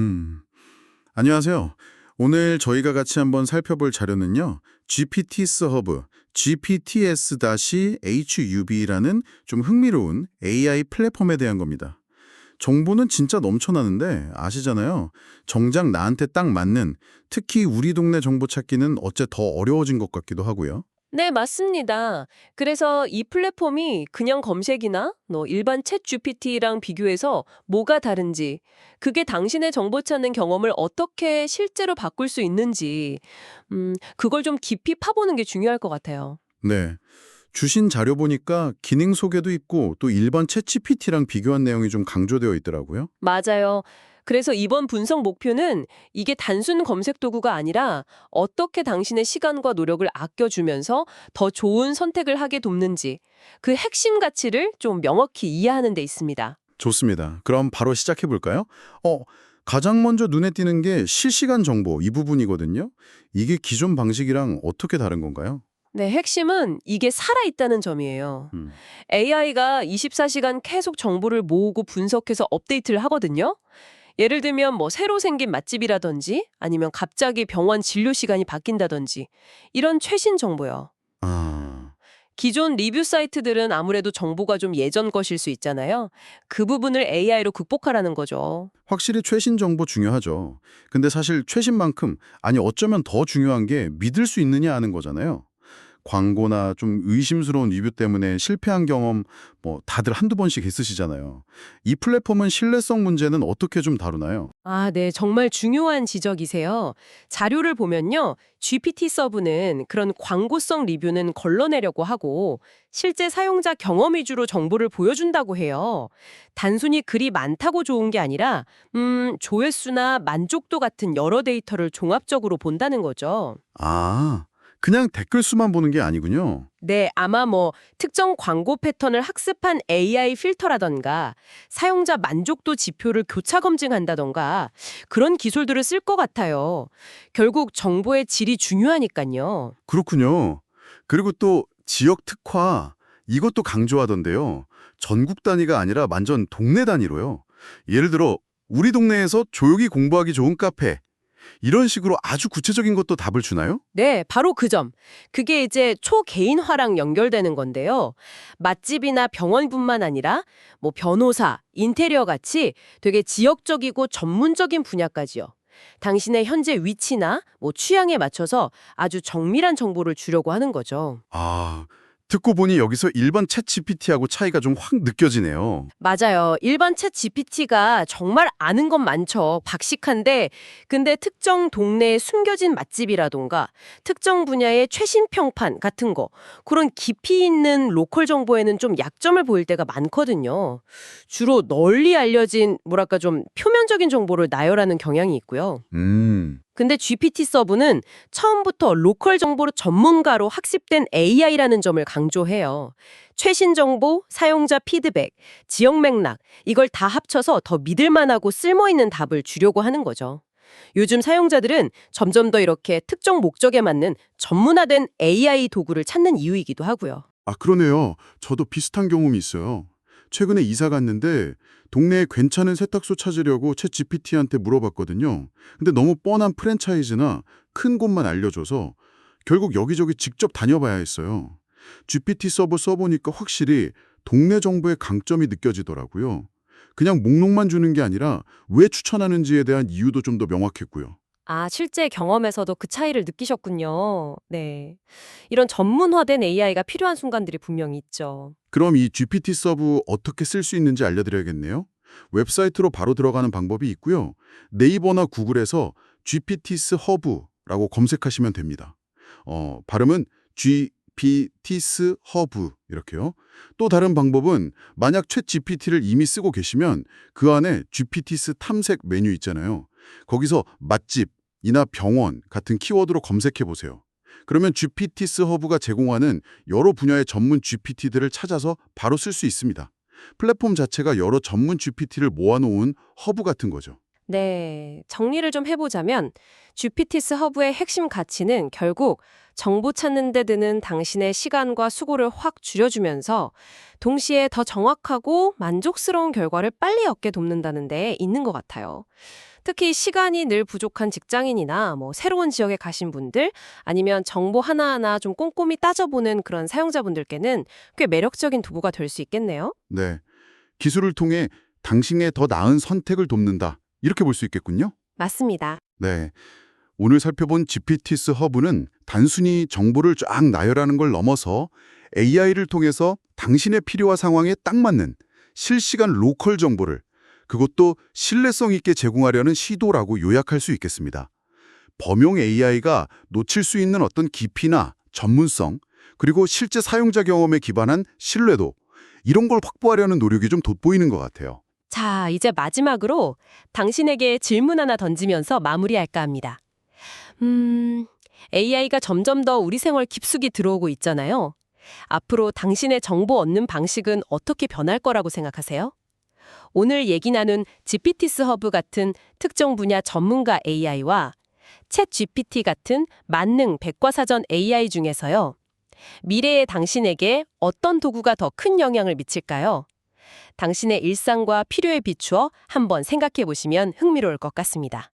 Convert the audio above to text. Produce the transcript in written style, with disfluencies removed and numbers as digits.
음, 안녕하세요. 오늘 저희가 같이 한번 살펴볼 자료는요. GPTs 허브, GPTS-HUB라는 좀 흥미로운 AI 플랫폼에 대한 겁니다. 정보는 진짜 넘쳐나는데 아시잖아요. 정작 나한테 딱 맞는, 특히 우리 동네 정보 찾기는 어째 더 어려워진 것 같기도 하고요. 네, 맞습니다. 그래서 이 플랫폼이 그냥 검색이나 일반 챗 GPT랑 비교해서 뭐가 다른지, 그게 당신의 정보 찾는 경험을 어떻게 실제로 바꿀 수 있는지, 그걸 좀 깊이 파보는 게 중요할 것 같아요. 네. 주신 자료 보니까 기능 소개도 있고 또 일반 챗 GPT랑 비교한 내용이 좀 강조되어 있더라고요. 맞아요. 그래서 이번 분석 목표는 이게 단순 검색 도구가 아니라 어떻게 당신의 시간과 노력을 아껴주면서 더 좋은 선택을 하게 돕는지, 그 핵심 가치를 좀 명확히 이해하는 데 있습니다. 좋습니다. 그럼 바로 시작해 볼까요? 가장 먼저 눈에 띄는 게 실시간 정보 이 부분이거든요. 이게 기존 방식이랑 어떻게 다른 건가요? 네, 핵심은 이게 살아있다는 점이에요. 음, AI가 24시간 계속 정보를 모으고 분석해서 업데이트를 하거든요. 예를 들면 새로 생긴 맛집이라든지 아니면 갑자기 병원 진료 시간이 바뀐다든지 이런 최신 정보요. 아, 기존 리뷰 사이트들은 아무래도 정보가 좀 예전 것일 수 있잖아요. 그 부분을 AI로 극복하라는 거죠. 확실히 최신 정보 중요하죠. 근데 사실 최신만큼, 아니 어쩌면 더 중요한 게 믿을 수 있느냐 하는 거잖아요. 광고나 좀 의심스러운 리뷰 때문에 실패한 경험 다들 한두 번씩 있으시잖아요. 이 플랫폼은 신뢰성 문제는 어떻게 좀 다루나요? 아, 네. 정말 중요한 지적이세요. 자료를 보면요. GPT 서브는 그런 광고성 리뷰는 걸러내려고 하고 실제 사용자 경험 위주로 정보를 보여준다고 해요. 단순히 글이 많다고 좋은 게 아니라 조회수나 만족도 같은 여러 데이터를 종합적으로 본다는 거죠. 아, 그냥 댓글 수만 보는 게 아니군요. 네, 아마 특정 광고 패턴을 학습한 AI 필터라던가 사용자 만족도 지표를 교차 검증한다던가 그런 기술들을 쓸 것 같아요. 결국 정보의 질이 중요하니까요. 그렇군요. 그리고 또 지역 특화 이것도 강조하던데요. 전국 단위가 아니라 완전 동네 단위로요. 예를 들어 우리 동네에서 조용히 공부하기 좋은 카페 이런 식으로 아주 구체적인 것도 답을 주나요? 네, 바로 그 점. 그게 이제 초개인화랑 연결되는 건데요. 맛집이나 병원뿐만 아니라 변호사, 인테리어 같이 되게 지역적이고 전문적인 분야까지요. 당신의 현재 위치나 취향에 맞춰서 아주 정밀한 정보를 주려고 하는 거죠. 아, 듣고 보니 여기서 일반 챗 GPT하고 차이가 좀 확 느껴지네요. 맞아요. 일반 챗 GPT가 정말 아는 건 많죠. 박식한데, 근데 특정 동네의 숨겨진 맛집이라던가 특정 분야의 최신 평판 같은 거, 그런 깊이 있는 로컬 정보에는 좀 약점을 보일 때가 많거든요. 주로 널리 알려진, 뭐랄까 좀 표면적인 정보를 나열하는 경향이 있고요. 음, 근데 GPT 서브는 처음부터 로컬 정보로 전문가로 학습된 AI라는 점을 강조해요. 최신 정보, 사용자 피드백, 지역 맥락, 이걸 다 합쳐서 더 믿을만하고 쓸모있는 답을 주려고 하는 거죠. 요즘 사용자들은 점점 더 이렇게 특정 목적에 맞는 전문화된 AI 도구를 찾는 이유이기도 하고요. 아, 그러네요. 저도 비슷한 경험이 있어요. 최근에 이사 갔는데 동네에 괜찮은 세탁소 찾으려고 챗 GPT한테 물어봤거든요. 근데 너무 뻔한 프랜차이즈나 큰 곳만 알려줘서 결국 여기저기 직접 다녀봐야 했어요. GPT 서버 써보니까 확실히 동네 정보의 강점이 느껴지더라고요. 그냥 목록만 주는 게 아니라 왜 추천하는지에 대한 이유도 좀 더 명확했고요. 아, 실제 경험에서도 그 차이를 느끼셨군요. 네. 이런 전문화된 AI가 필요한 순간들이 분명히 있죠. 그럼 이 GPT 서브 어떻게 쓸 수 있는지 알려드려야겠네요. 웹사이트로 바로 들어가는 방법이 있고요. 네이버나 구글에서 GPTs 허브라고 검색하시면 됩니다. 발음은 GPTs 허브 이렇게요. 또 다른 방법은 만약 챗 GPT를 이미 쓰고 계시면 그 안에 GPTs 탐색 메뉴 있잖아요. 거기서 맛집이나 병원 같은 키워드로 검색해 보세요. 그러면 GPTs 허브가 제공하는 여러 분야의 전문 GPT들을 찾아서 바로 쓸 수 있습니다. 플랫폼 자체가 여러 전문 GPT를 모아놓은 허브 같은 거죠. 네, 정리를 좀 해보자면 GPTs 허브의 핵심 가치는 결국 정보 찾는 데 드는 당신의 시간과 수고를 확 줄여주면서 동시에 더 정확하고 만족스러운 결과를 빨리 얻게 돕는다는 데 있는 것 같아요. 특히 시간이 늘 부족한 직장인이나 새로운 지역에 가신 분들 아니면 정보 하나하나 좀 꼼꼼히 따져보는 그런 사용자분들께는 꽤 매력적인 도구가 될 수 있겠네요. 네. 기술을 통해 당신의 더 나은 선택을 돕는다. 이렇게 볼 수 있겠군요. 맞습니다. 네. 오늘 살펴본 GPTs 허브는 단순히 정보를 쫙 나열하는 걸 넘어서 AI를 통해서 당신의 필요와 상황에 딱 맞는 실시간 로컬 정보를 그것도 신뢰성 있게 제공하려는 시도라고 요약할 수 있겠습니다. 범용 AI가 놓칠 수 있는 어떤 깊이나 전문성, 그리고 실제 사용자 경험에 기반한 신뢰도, 이런 걸 확보하려는 노력이 좀 돋보이는 것 같아요. 자, 이제 마지막으로 당신에게 질문 하나 던지면서 마무리할까 합니다. AI가 점점 더 우리 생활 깊숙이 들어오고 있잖아요. 앞으로 당신의 정보 얻는 방식은 어떻게 변할 거라고 생각하세요? 오늘 얘기 나눈 GPTs 허브 같은 특정 분야 전문가 AI와 챗 GPT 같은 만능 백과사전 AI 중에서요. 미래의 당신에게 어떤 도구가 더 큰 영향을 미칠까요? 당신의 일상과 필요에 비추어 한번 생각해 보시면 흥미로울 것 같습니다.